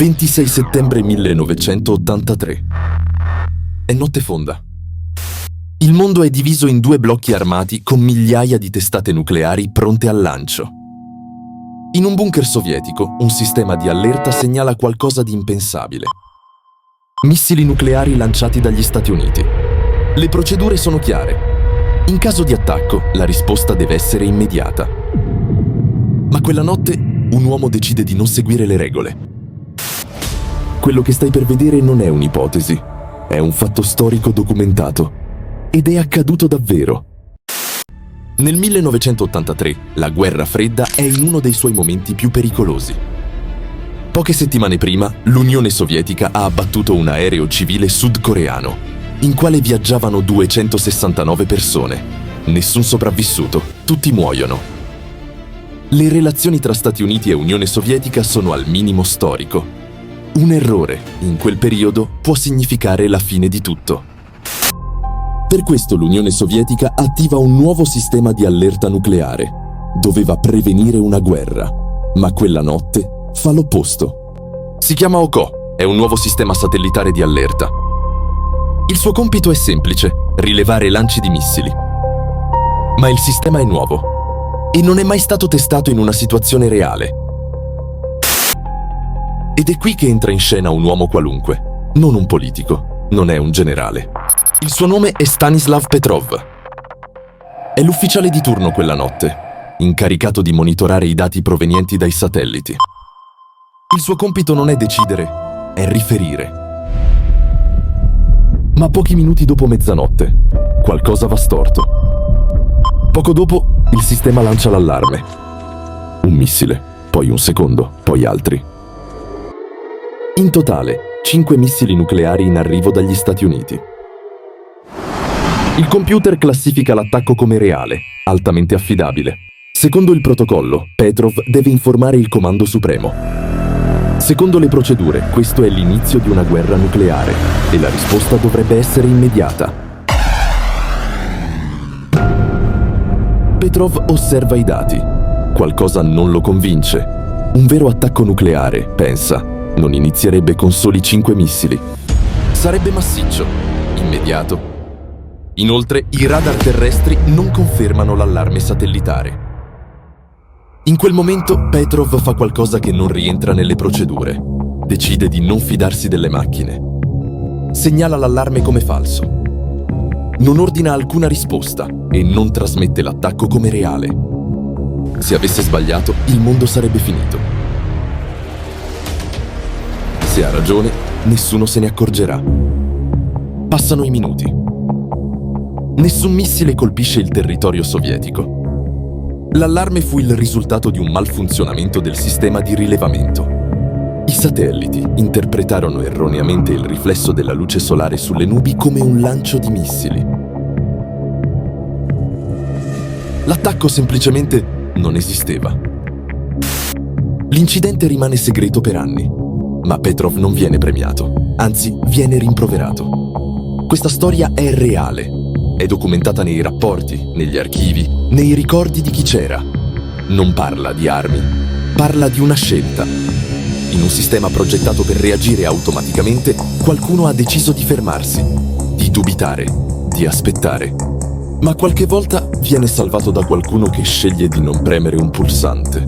26 settembre 1983. È notte fonda. Il mondo è diviso in due blocchi armati con migliaia di testate nucleari pronte al lancio. In un bunker sovietico, un sistema di allerta segnala qualcosa di impensabile. Missili nucleari lanciati dagli Stati Uniti. Le procedure sono chiare. In caso di attacco, la risposta deve essere immediata. Ma quella notte, un uomo decide di non seguire le regole. Quello che stai per vedere non è un'ipotesi, è un fatto storico documentato. Ed è accaduto davvero. Nel 1983, la guerra fredda è in uno dei suoi momenti più pericolosi. Poche settimane prima, l'Unione Sovietica ha abbattuto un aereo civile sudcoreano, in quale viaggiavano 269 persone. Nessun sopravvissuto, tutti muoiono. Le relazioni tra Stati Uniti e Unione Sovietica sono al minimo storico. Un errore, in quel periodo, può significare la fine di tutto. Per questo l'Unione Sovietica attiva un nuovo sistema di allerta nucleare. Doveva prevenire una guerra, ma quella notte fa l'opposto. Si chiama OKO, è un nuovo sistema satellitare di allerta. Il suo compito è semplice, rilevare lanci di missili. Ma il sistema è nuovo e non è mai stato testato in una situazione reale. Ed è qui che entra in scena un uomo qualunque, non un politico, non è un generale. Il suo nome è Stanislav Petrov. È l'ufficiale di turno quella notte, incaricato di monitorare i dati provenienti dai satelliti. Il suo compito non è decidere, è riferire. Ma pochi minuti dopo mezzanotte, qualcosa va storto. Poco dopo, il sistema lancia l'allarme. Un missile, poi un secondo, poi altri. In totale, 5 missili nucleari in arrivo dagli Stati Uniti. Il computer classifica l'attacco come reale, altamente affidabile. Secondo il protocollo, Petrov deve informare il Comando Supremo. Secondo le procedure, questo è l'inizio di una guerra nucleare e la risposta dovrebbe essere immediata. Petrov osserva i dati. Qualcosa non lo convince. Un vero attacco nucleare, pensa, non inizierebbe con soli 5 missili. Sarebbe massiccio, immediato. Inoltre, i radar terrestri non confermano l'allarme satellitare. In quel momento, Petrov fa qualcosa che non rientra nelle procedure. Decide di non fidarsi delle macchine. Segnala l'allarme come falso. Non ordina alcuna risposta e non trasmette l'attacco come reale. Se avesse sbagliato, il mondo sarebbe finito. Se ha ragione, nessuno se ne accorgerà. Passano i minuti. Nessun missile colpisce il territorio sovietico. L'allarme fu il risultato di un malfunzionamento del sistema di rilevamento. I satelliti interpretarono erroneamente il riflesso della luce solare sulle nubi come un lancio di missili. L'attacco semplicemente non esisteva. L'incidente rimane segreto per anni, ma Petrov non viene premiato, anzi viene rimproverato. Questa storia è reale. È documentata nei rapporti, negli archivi, nei ricordi di chi c'era. Non parla di armi, parla di una scelta. In un sistema progettato per reagire automaticamente, qualcuno ha deciso di fermarsi, di dubitare, di aspettare. Ma qualche volta viene salvato da qualcuno che sceglie di non premere un pulsante.